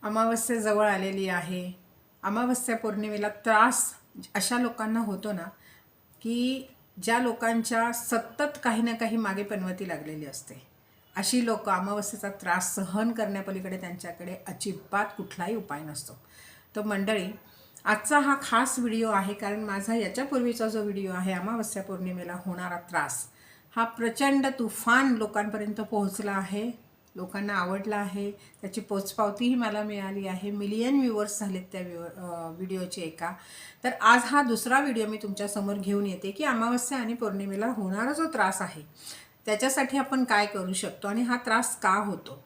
अमावस्या जवळ आलेली आहे. अमावस्या पौर्णिमेला त्रास अशा लोकांना होतो ना, की ज्या लोकांच्या सतत काही ना काही मागे पनवती लागलेली असते. अशी लोक अमावस्येचा त्रास सहन करण्यापलीकडे त्यांच्याकडे अजिबात कुठलाही उपाय नसतो. तर मंडळी, आजचा हा खास व्हिडिओ आहे, कारण माझा याच्यापूर्वीचा जो व्हिडिओ आहे अमावस्या पौर्णिमेला होणारा त्रास हा प्रचंड तुफान लोकांपर्यंत पोहोचला आहे. लोकांना आवडला आहे. त्याची पोचपावतीही मला मिळाली आहे. मिलियन व्ह्यूवर्स झालेत त्या व्हिडिओचे एका. तर आज हा दुसरा व्हिडिओ मी तुमच्यासमोर घेऊन येते की अमावस्या आणि पौर्णिमेला होणारा जो त्रास आहे त्याच्यासाठी आपण काय करू शकतो आणि हा त्रास का होतो.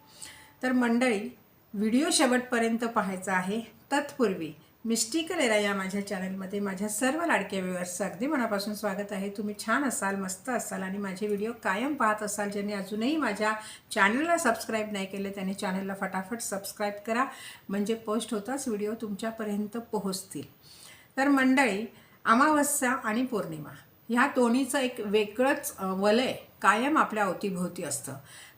तर मंडळी, व्हिडिओ शेवटपर्यंत पाहायचा आहे. तत्पूर्वी मिस्टिकल एरा या माझ्या चॅनलमध्ये माझ्या सर्व लाडक्या व्ह्यूअर्सचं अगदी मनापासून स्वागत आहे. तुम्ही छान असाल, मस्त असाल आणि माझे व्हिडिओ कायम पाहत असाल. ज्यांनी अजूनही माझ्या चॅनलला सबस्क्राईब नाही केले त्यांनी चॅनलला फटाफट सबस्क्राईब करा, म्हणजे पोस्ट होताच व्हिडिओ तुमच्यापर्यंत पोहोचतील. तर मंडळी, अमावस्या आणि पौर्णिमा ह्या दोन्हीचं एक वेगळंच वलय कायम आपल्या अवतीभोवती असतं.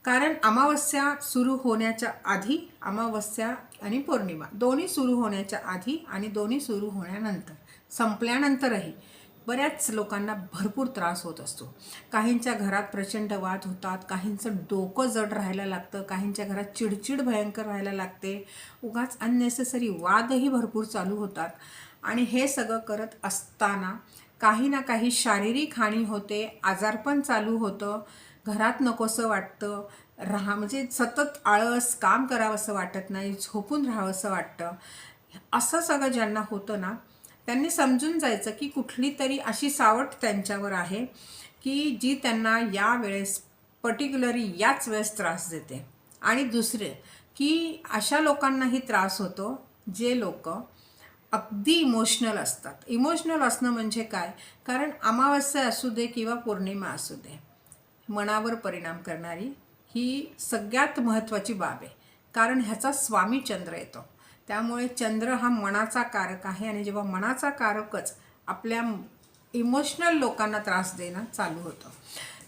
कारण अमावस्या सुरू होण्याच्या आधी, अमावस्या आणि पौर्णिमा दोन्ही सुरू होण्याच्या आधी आणि दोन्ही सुरू होण्यानंतर, संपल्यानंतरही बऱ्याच लोकांना भरपूर त्रास होत असतो. काहींच्या घरात प्रचंड वाद होतात, काहींचं डोकं जड राहायला लागतं, काहींच्या घरात चिडचिड भयंकर व्हायला लागते, उगाच अननेसेसरी वादही भरपूर चालू होतात. आणि हे सगळं करत असताना काही ना काही शारीरिक हानी होते, आजारपण चालू होतं, घरात नकोसं वाटतं, म्हणजे सतत आळस, काम करावंसं वाटत नाही, झोपून राहावंसं वाटतं. असं सगळं ज्यांना होतं ना, त्यांनी समजून जायचं की कुठली तरी अशी सावट त्यांच्यावर आहे की जी त्यांना या वेळेस पर्टिक्युलरली याच वेळेस त्रास देते. आणि दुसरे की अशा लोकांनाही त्रास होतो जे लोक अगदी इमोशनल असतात. इमोशनल असणं म्हणजे काय? कारण अमावस्या असू दे किंवा पौर्णिमा असू दे, मनावर परिणाम करणारी ही सगळ्यात महत्त्वाची बाब आहे. कारण ह्याचा स्वामी चंद्र येतो. त्यामुळे चंद्र हा मनाचा कारक आहे आणि जेव्हा मनाचा कारकच आपल्या इमोशनल लोकांना त्रास देणं चालू होतं.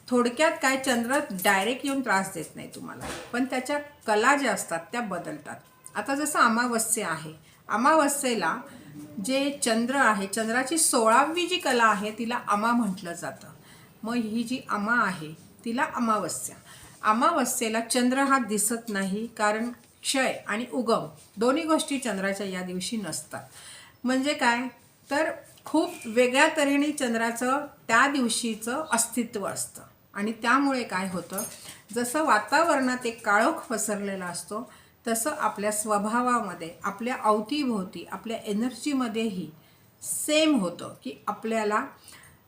थोडक्यात काय, चंद्र डायरेक्ट येऊन त्रास देत नाही तुम्हाला, पण त्याच्या कला ज्या असतात त्या बदलतात. आता जसं अमावस्या आहे, अमावस्येला जे चंद्र आहे, चंद्राची 16वी जी कला आहे तिला अमा म्हटलं जातं. मग ही जी अमा आहे तिला अमावस्या. अमावस्येला चंद्र हा दिसत नाही, कारण क्षय आणि उगम दोन्ही गोष्टी चंद्राच्या या दिवशी नसतात. म्हणजे काय, तर खूप वेगळ्या तऱ्हेने चंद्राचं त्या दिवशीचं अस्तित्व असतं. आणि त्यामुळे काय होतं, जसं वातावरणात एक काळोख पसरलेला असतो तसं आपल्या स्वभावामध्ये, आपल्या अवतीभोवती, आपल्या एनर्जीमध्येही सेम होतं की आपल्याला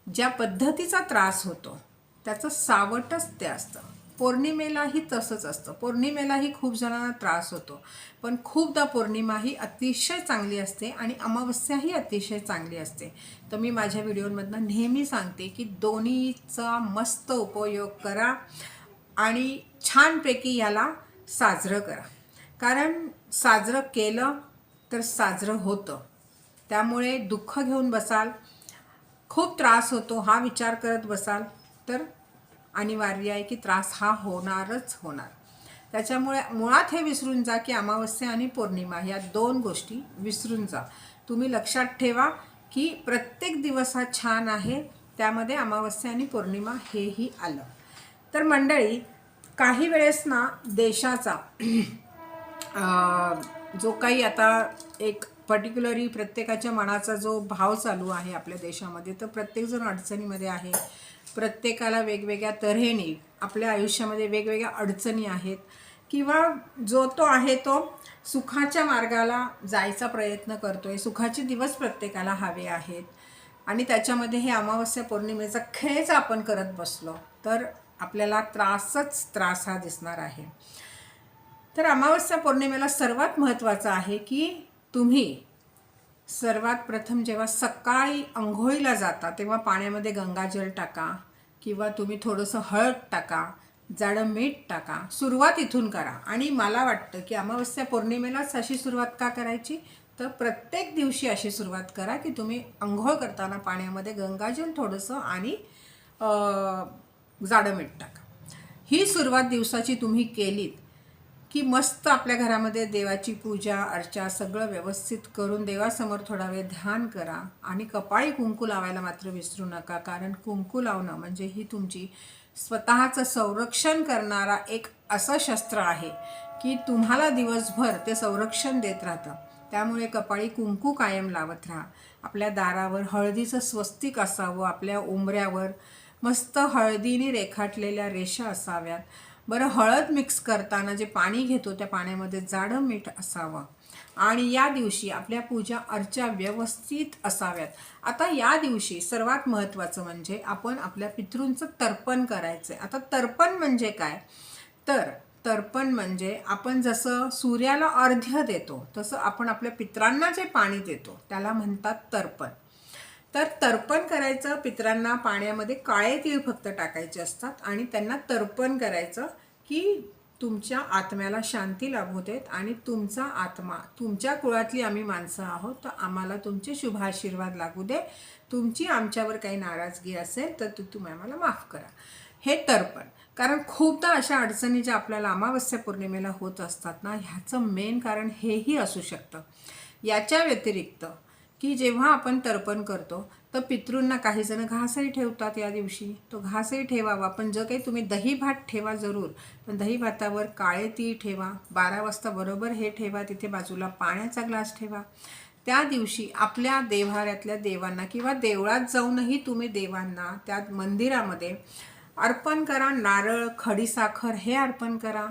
ज्या पद्धतीचा त्रास होतो त्याचं सावटच ते असतं. पौर्णिमेलाही तसंच असतं. पौर्णिमेलाही खूप जणांना त्रास होतो, पण खूपदा पौर्णिमा ही अतिशय चांगली असते आणि अमावस्याही अतिशय चांगली असते. तर मी माझ्या व्हिडिओमधनं नेहमी सांगते की दोन्हीचा मस्त उपयोग करा आणि छानपैकी याला साजरं करा. कारण साजरं केलं तर साजरं होतं. त्यामुळे दुःख घेऊन बसाल, खूप त्रास होतो हा विचार करत बसाल तर अनिवार्य आहे की त्रास हा होणारच होणार. त्याच्यामुळे मुळात हे विसरून जा की अमावस्या आणि पौर्णिमा ह्या दोन गोष्टी विसरून जा. तुम्ही लक्षात ठेवा की प्रत्येक दिवस हा छान आहे, त्यामध्ये अमावस्या आणि पौर्णिमा हेही आलं. तर मंडळी, काही वेळेस ना देशाचा जो काही आता एक पर्टिक्युलरली प्रत्येकाच्या मनाचा जो भाव चालू आहे आपल्या देशामध्ये, तर प्रत्येकजण अडचणीमध्ये आहे. प्रत्येकाला वेगवेगळ्या तऱ्हेने आपल्या आयुष्यामध्ये वेगवेगळ्या अडचणी आहेत, किंवा जो तो आहे तो सुखाच्या मार्गाला जायचा प्रयत्न करतोय. सुखाचे दिवस प्रत्येकाला हवे आहेत आणि त्याच्यामध्ये हे अमावस्या पौर्णिमेचा खेळच आपण करत बसलो तर आपल्याला त्रासच त्रास हा दिसणार आहे. तर अमावस्या पौर्णिमेला सर्वात महत्त्वाचं आहे की तुम्ही सर्वात प्रथम जेव्हा सकाळी अंघोळीला जाता तेव्हा पाण्यामध्ये गंगाजल टाका, किंवा तुम्ही थोडंसं हळद टाका, जाडं मीठ टाका. सुरुवात इथून करा. आणि मला वाटतं की अमावस्या पौर्णिमेलाच अशी सुरुवात का करायची, तर प्रत्येक दिवशी अशी सुरुवात करा की तुम्ही अंघोळ करताना पाण्यामध्ये गंगाजल थोडंसं आणि जाडं मीठ टाका. ही सुरुवात दिवसाची तुम्ही केलीत की मस्त आपल्या घरामध्ये देवाची पूजा अर्चा सगळं व्यवस्थित करून देवासमोर थोडा वेळ ध्यान करा आणि कपाळी कुंकू लावायला मात्र विसरू नका, कारण कुंकू लावणं म्हणजे ही तुमची स्वतःचं संरक्षण करणारा एक असं शस्त्र आहे की तुम्हाला दिवसभर ते संरक्षण देत राहतं. त्यामुळे कपाळी कुंकू कायम लावत राहा. आपल्या दारावर हळदीचं स्वस्तिक असावं, आपल्या उंबऱ्यावर मस्त हळदीने रेखाटलेल्या रेषा असाव्यात. बरं, हळद मिक्स करताना जे पाणी घेतो त्या पाण्यामध्ये जाडं मीठ असावं आणि या दिवशी आपल्या पूजा अर्चा व्यवस्थित असाव्यात. आता या दिवशी सर्वात महत्त्वाचं म्हणजे आपण आपल्या पितृंचं तर्पण करायचं आहे. आता तर्पण म्हणजे काय, तर तर्पण म्हणजे आपण जसं सूर्याला अर्घ्य देतो तसं आपण आपल्या पितरांना जे पाणी देतो त्याला म्हणतात तर्पण. तर तर्पण करायचं पितरांना, पाण्यामध्ये काळे तीळ फक्त टाकायचे असतात आणि त्यांना तर्पण करायचं की तुमच्या आत्म्याला शांती लाभू देत आणि तुमचा आत्मा, तुमच्या कुळातली आम्ही माणसं आहोत तर आम्हाला तुमचे शुभ आशीर्वाद लागू दे, तुमची आमच्यावर काही नाराजगी असेल तर तुम्ही आम्हाला माफ करा. हे तर्पण. कारण खूपदा अशा अडचणी ज्या आपल्याला अमावस्या पौर्णिमेला होत असतात ना, ह्याचं मेन कारण हेही असू शकतं. याच्या व्यतिरिक्त की जेव्हा आपण तर्पण करतो तर पितृंना काही जण घासही ठेवतात या दिवशी, तो घासही ठेवावा. पण जर काही तुम्ही दही भात ठेवा जरूर, पण दही भातावर काळे तीळ ठेवा. 12 वाजता बरोबर हे ठेवा, तिथे बाजूला पाण्याचा ग्लास ठेवा. त्या दिवशी आपल्या देव्हाऱ्यातल्या देवांना किंवा देवळात जाऊनही तुम्ही देवांना त्या मंदिरामध्ये अर्पण करा. नारळ, खडीसाखर हे अर्पण करा.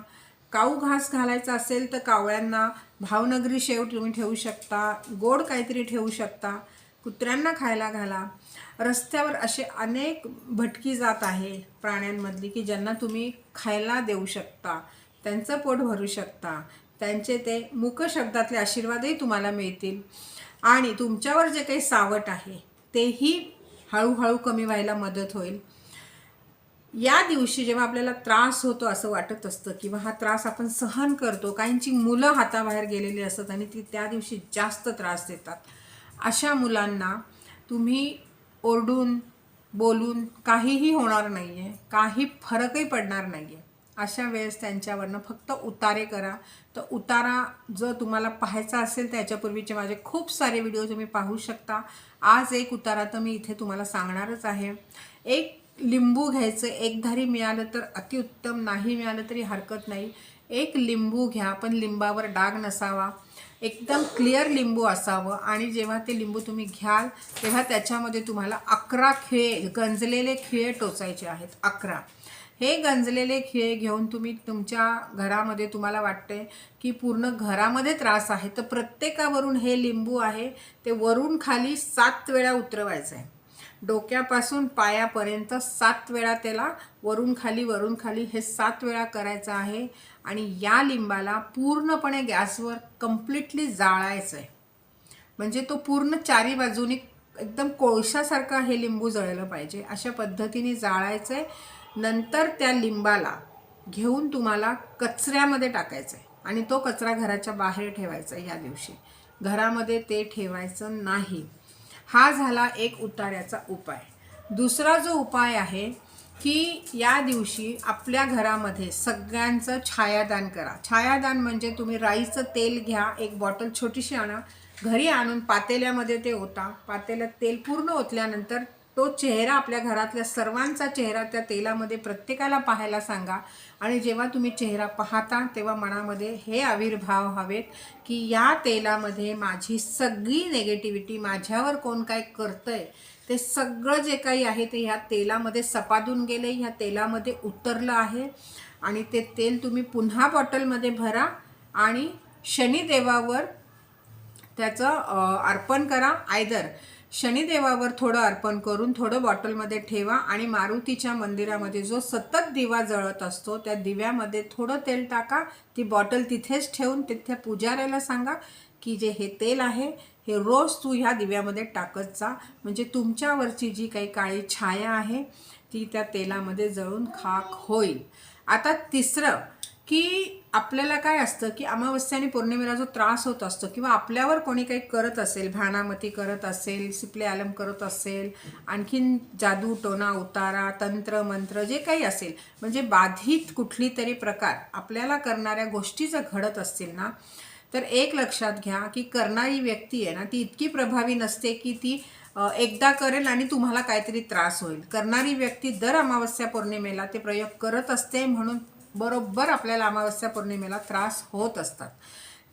काऊ घास घालायचा असेल तर कावळ्यांना भावनगरी शेव तुम्ही ठेवू शकता, गोड काहीतरी ठेवू शकता, कुत्र्यांना खायला घाला. रस्त्यावर असे अनेक भटकी जात आहे प्राण्यांमधली की ज्यांना तुम्ही खायला देऊ शकता, त्यांचं पोट भरू शकता, त्यांचे ते मूक शब्दातले आशीर्वादही तुम्हाला मिळतील आणि तुमच्यावर जे काही सावट आहे तेही हळूहळू कमी व्हायला मदत होईल. या दिवशी जेव्हा आपल्याला त्रास होतो असं वाटत असतं किंवा हा त्रास आपण सहन करतो, काहींची मुलं हाताबाहेर गेलेली असतात आणि ती त्या दिवशी जास्त त्रास देतात, अशा मुलांना तुम्ही ओरडून बोलून काहीही होणार नाही आहे, काही फरकही पडणार नाही आहे. अशा वेळेस त्यांच्यावरनं फक्त उतारे करा. तर उतारा जर तुम्हाला पाहायचा असेल तर याच्यापूर्वीचे माझे खूप सारे व्हिडिओ तुम्ही पाहू शकता. आज एक उतारा तर मी इथे तुम्हाला सांगणारच आहे. एक लिंबू घ्यायचं, एक धारी मिळालं तर अतिउत्तम, नाही मिळालं तरी हरकत नाही. एक लिंबू घ्या, पण लिंबावर डाग नसावा, एकदम क्लिअर लिंबू असावं आणि जेव्हा ते लिंबू तुम्ही घ्याल तेव्हा त्याच्यामध्ये तुम्हाला 11 खिळे, गंजलेले खिळे टोचायचे आहेत. 11 हे गंजलेले खिळे घेऊन तुम्ही तुमच्या घरामध्ये, तुम्हाला वाटते की पूर्ण घरामध्ये त्रास आहे तर प्रत्येकावरून हे लिंबू आहे ते वरून खाली 7 वेळा उतरवायचं आहे. डोक्यापासून पायापर्यंत 7 वेळा त्याला वरून खाली हे 7 वेळा करायचं आहे आणि या लिंबाला पूर्णपणे गॅसवर कम्प्लिटली जाळायचं आहे. म्हणजे तो पूर्ण चारी बाजूनी एकदम कोळशासारखा हे लिंबू जळलं पाहिजे, अशा पद्धतीने जाळायचं आहे. नंतर त्या लिंबाला घेऊन तुम्हाला कचऱ्यामध्ये टाकायचं आहे आणि तो कचरा घराच्या बाहेर ठेवायचा. या दिवशी घरामध्ये ते ठेवायचं नाही. हा झाला एक उतार्याचा उपाय. दुसरा जो उपाय आहे की या दिवशी आपल्या घरामध्ये सगळ्यांचं छायादान करा. छायादान म्हणजे तुम्ही राईचं तेल घ्या, एक बॉटल छोटीशी आणा, घरी आणून पातेल्यामध्ये ते ओता. पातेल्यात तेल पूर्ण ओतल्यानंतर तो चेहरा, आपल्या घरातल्या सर्वांचा चेहरा त्या तेलामध्ये प्रत्येकाला पाहायला सांगा आणि जेव्हा तुम्ही चेहरा पाहता तेव्हा मनामध्ये हे आविर्भाव हवेत की या तेलामध्ये माझी सगळी नेगेटिव्हिटी, माझ्यावर कोण काय करतंय ते सगळं जे काही आहे ते ह्या तेलामध्ये सपादून गेले, ह्या तेलामध्ये उतरलं आहे आणि ते तेल तुम्ही पुन्हा बॉटलमध्ये भरा आणि शनिदेवावर त्याचं अर्पण करा. आयदर शनिदेवावर थोडं अर्पण करून थोडं बॉटलमध्ये ठेवा आणि मारुतीच्या मंदिरामध्ये जो सतत दिवा जळत असतो त्या दिव्यामध्ये थोडं तेल टाका. ती बॉटल तिथेच ठेवून तिथे पुजाऱ्याला सांगा की जे हे तेल आहे हे रोज तू ह्या दिव्यामध्ये टाकत जा, म्हणजे तुमच्यावरची जी काही काळी छाया आहे ती त्या तेलामध्ये जळून खाक होईल. आता तिसरं की आपल्याला काय असतं की अमावस्या आणि पौर्णिमेला जो त्रास होत असतो किंवा आपल्यावर कोणी काही करत असेल, भानामती करत असेल, सिपले आलम करत असेल, आणखीन जादू टोना उतारा तंत्र मंत्र जे काही असेल, म्हणजे बाधित कुठली तरी प्रकार आपल्याला करणाऱ्या गोष्टी जर घडत असतील ना, तर एक लक्षात घ्या की करणारी व्यक्ती आहे ना ती इतकी प्रभावी नसते की ती एकदा करेल आणि तुम्हाला काहीतरी त्रास होईल. करणारी व्यक्ती दर अमावस्या पौर्णिमेला ते प्रयोग करत असते, म्हणून बरोबर आपल्याला अमावस्या पौर्णिमेला त्रास होत असतात.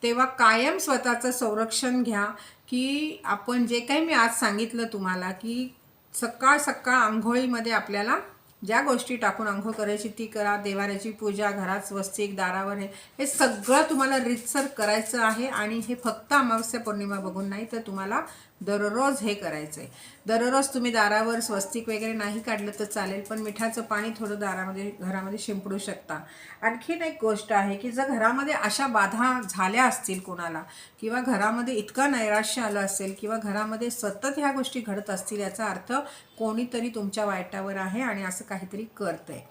तेव्हा कायम स्वतःचं संरक्षण घ्या की आपण जे काही मी आज सांगितलं तुम्हाला की सकाळ सकाळ आंघोळीमध्ये आपल्याला ज्या गोष्टी टाकून आंघोळ करायची ती करा, देवाऱ्याची पूजा, घरात स्वस्तिक, दारावर हे सगळं तुम्हाला रीतसर करायचं आहे. आणि हे फक्त अमावस्या पौर्णिमा बघून नाही, तर तुम्हाला दररोज हे करायचं आहे. दररोज तुम्ही दारावर स्वस्तिक वगैरे नाही काढलं तर चालेल, पण मिठाचं पाणी थोडं घरामध्ये शिंपडू शकता. आणखीन एक गोष्ट आहे की जर घरामध्ये अशा बाधा झाल्या असतील कोणाला, किंवा घरामध्ये इतकं नैराश्य आलं असेल, किंवा घरामध्ये सतत ह्या गोष्टी घडत असतील, याचा अर्थ कोणीतरी तुमच्या वाईटावर आहे आणि असं काहीतरी करतंय.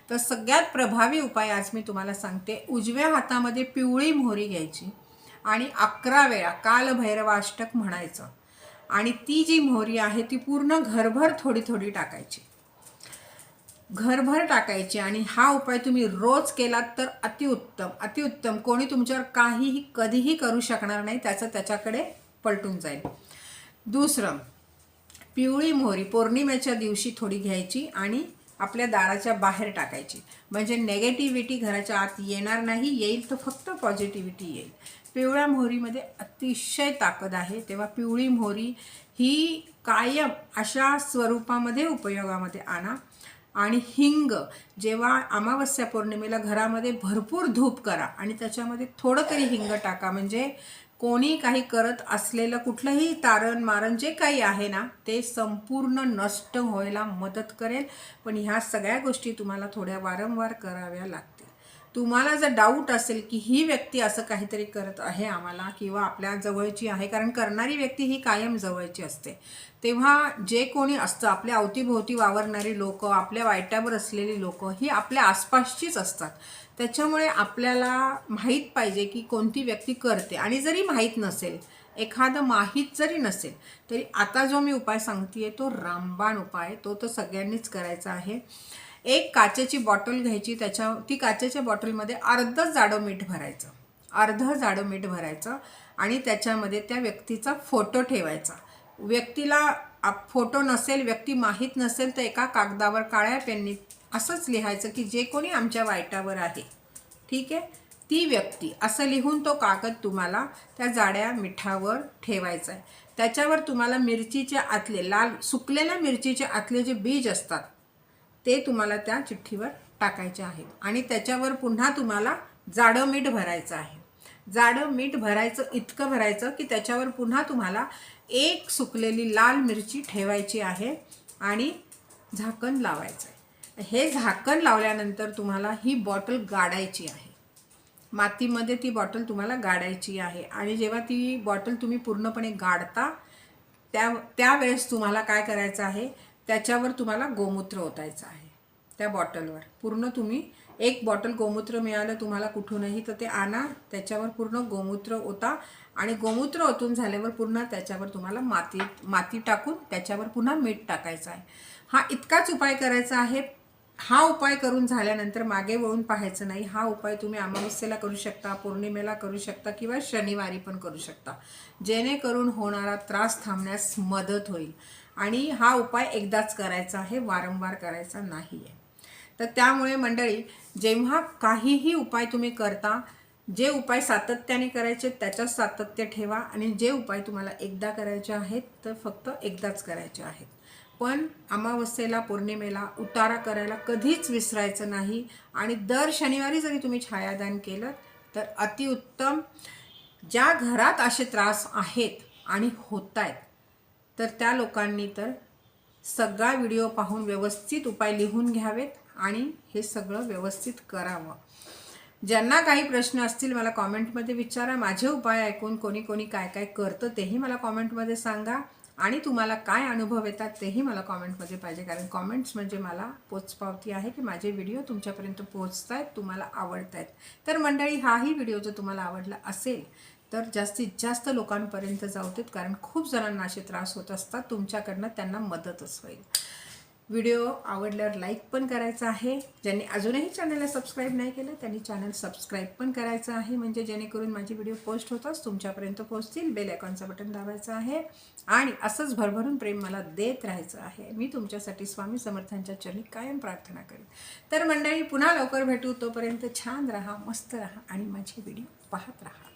तर सगळ्यात प्रभावी उपाय आज मी तुम्हाला सांगते. उजव्या हातामध्ये पिवळी मोहरी घ्यायची आणि 11 वेळा कालभैरवाष्टक म्हणायचं, आणि ती जी मोहरी आहे ती पूर्ण घरभर थोडी थोडी टाकायची, घरभर टाकायची. आणि हा उपाय तुम्ही रोज केलात तर अतिउत्तम, अतिउत्तम. कोणी तुमच्यावर काहीही कधीही करू शकणार नाही, त्याचं त्याच्याकडे पलटून जाईल. दुसरं, पिवळी मोहरी पौर्णिमेच्या दिवशी थोडी घ्यायची आणि आपल्या दाराच्या बाहेर टाकायची, म्हणजे नेगेटिव्हिटी घराच्या आत येणार नाही, येईल तर फक्त पॉझिटिव्हिटी येईल. पिवळ्या मोहरीमध्ये अतिशय ताकद आहे, तेव्हा पिवळी मोहरी ही कायम अशा स्वरूपामध्ये उपयोगामध्ये आणा. आणि हिंग, जेव्हा अमावस्या पौर्णिमेला घरामध्ये भरपूर धूप करा आणि त्याच्यामध्ये थोडं तरी हिंग टाका, म्हणजे कोणी काही करत असलेलं कुठलंही तारण मारण जे काही आहे ना ते संपूर्ण नष्ट व्हायला मदत करेल. पण ह्या सगळ्या गोष्टी तुम्हाला थोड्या वारंवार कराव्या लागतील. तुम्हाला जर डाऊट असेल की ही व्यक्ती असं काहीतरी करत आहे आम्हाला, किंवा आपल्या जवळची आहे, कारण करणारी व्यक्ती ही कायम जवळची असते, तेव्हा जे कोणी असतं आपल्या अवतीभोवती वावरणारी लोक, आपल्या वाईटावर असलेली लोक ही आपल्या आसपासचीच असतात. त्याच्यामुळे आपल्याला माहीत पाहिजे की कोणती व्यक्ती करते. आणि जरी माहीत नसेल, एखादं माहीत जरी नसेल, तरी आता जो मी उपाय सांगते तो रामबाण उपाय, तो तर सगळ्यांनीच करायचा आहे. एक काचेची बॉटल घ्यायची, ती काचेच्या बॉटलमध्ये अर्धं जाडं मीठ भरायचं आणि त्याच्यामध्ये त्या व्यक्तीचा फोटो ठेवायचा. व्यक्तीला फोटो नसेल, व्यक्ती माहीत नसेल, तर एका कागदावर काळ्या पेननी असंच लिहायचं की जे कोणी आमच्या वाईटावर आहे, ठीक आहे, ती व्यक्ती, असं लिहून तो कागद तुम्हाला त्या जाड्या मिठावर ठेवायचा आहे. त्याच्यावर तुम्हाला मिरचीच्या आतले, लाल सुकलेल्या मिरचीचे आतले जे बीज असतात ते तुम्हाला त्या चिठ्ठीवर टाकायचे आहेत. आणि त्याच्यावर पुन्हा तुम्हाला जाडं मीठ भरायचं आहे. जाडं मीठ भरायचं, इतकं भरायचं की त्याच्यावर पुन्हा तुम्हाला एक सुकलेली लाल मिरची ठेवायची आहे आणि झाकण लावायचं आहे. हे झाकण लावल्यानंतर तुम्हाला ही बॉटल गाडायची आहे, मातीमध्ये ती बॉटल तुम्हाला गाडायची आहे. आणि जेव्हा ती बॉटल तुम्ही पूर्णपणे गाडता त्यावेळेस तुम्हाला काय करायचं आहे, त्याच्यावर तुम्हाला गोमूत्र ओतायचं आहे. त्या बॉटलवर पूर्ण तुम्ही, एक बॉटल गोमूत्र मिळालं तुम्हाला कुठूनही तर ते आणा, त्याच्यावर पूर्ण गोमूत्र ओता. आणि गोमूत्र ओतून झाल्यावर पुन्हा त्याच्यावर तुम्हाला माती टाकून त्याच्यावर पुन्हा मीठ टाकायचं आहे. हा इतकाच उपाय करायचा आहे. हा उपाय करून झाल्यानंतर मागे वळून पाहायचं नाही. हा उपाय तुम्ही अमावस्येला करू शकता, पौर्णिमेला करू शकता, किंवा शनिवारी पण करू शकता, जेणेकरून होणारा त्रास थांबण्यास मदत होईल. आणि हा उपाय एकदाच करायचा आहे, वारंवार करायचा नाही आहे. तर त्यामुळे मंडळी, जेव्हा काहीही उपाय तुम्ही करता, जे उपाय सातत्याने करायचे त्याच्यात सातत्य ठेवा. आणि जे उपाय तुम्हाला एकदा करायचे आहेत तर फक्त एकदाच करायचे आहेत. पण अमावस्येला, पौर्णिमेला उतारा करायला कधीच विसरायचं नाही. आणि दर शनिवारी जरी तुम्ही छायादान केलं तर अतिउत्तम. ज्या घरात असे त्रास आहेत आणि होत आहेत, तर त्या लोकांनी तर सगळा व्हिडिओ पाहून व्यवस्थित उपाय लिहून घ्यावेत आणि हे सगळं व्यवस्थित करावं. ज्यांना काही प्रश्न असतील मला कॉमेंटमध्ये विचारा. माझे उपाय ऐकून कोणी कोणी काय काय करतं तेही मला कॉमेंटमध्ये सांगा. आणि तुम्हाला काय अनुभव येतात तेही मला कॉमेंटमध्ये पाहिजे, कारण कॉमेंट्स म्हणजे मला पोचपावती आहे की माझे व्हिडिओ तुमच्यापर्यंत पोहोचत आहेत, तुम्हाला आवडत आहेत. तर मंडळी, हाही व्हिडिओ जर तुम्हाला आवडला असेल तर जास्तीत जास्त लोकांपर्यंत जाऊ देत, कारण खूप जणांना असे त्रास होत असतात. तुमच्याकडनं त्यांना मदतच होईल. व्हिडिओ आवडल्यावर लाईक पण करायचं आहे. ज्यांनी अजूनही चॅनलला सबस्क्राईब नाही केलं त्यांनी चॅनल सबस्क्राईब पण करायचं आहे, म्हणजे जेणेकरून माझे व्हिडिओ पोस्ट होताच तुमच्यापर्यंत पोहोचतील. बेल आयकॉनचं बटन दाबायचं आहे आणि असंच भरभरून प्रेम मला देत राहायचं आहे. मी तुमच्यासाठी स्वामी समर्थांच्या चरणी कायम प्रार्थना करेन. तर मंडळी, पुन्हा लवकर भेटू. तोपर्यंत छान राहा, मस्त राहा आणि माझे व्हिडिओ पाहत राहा.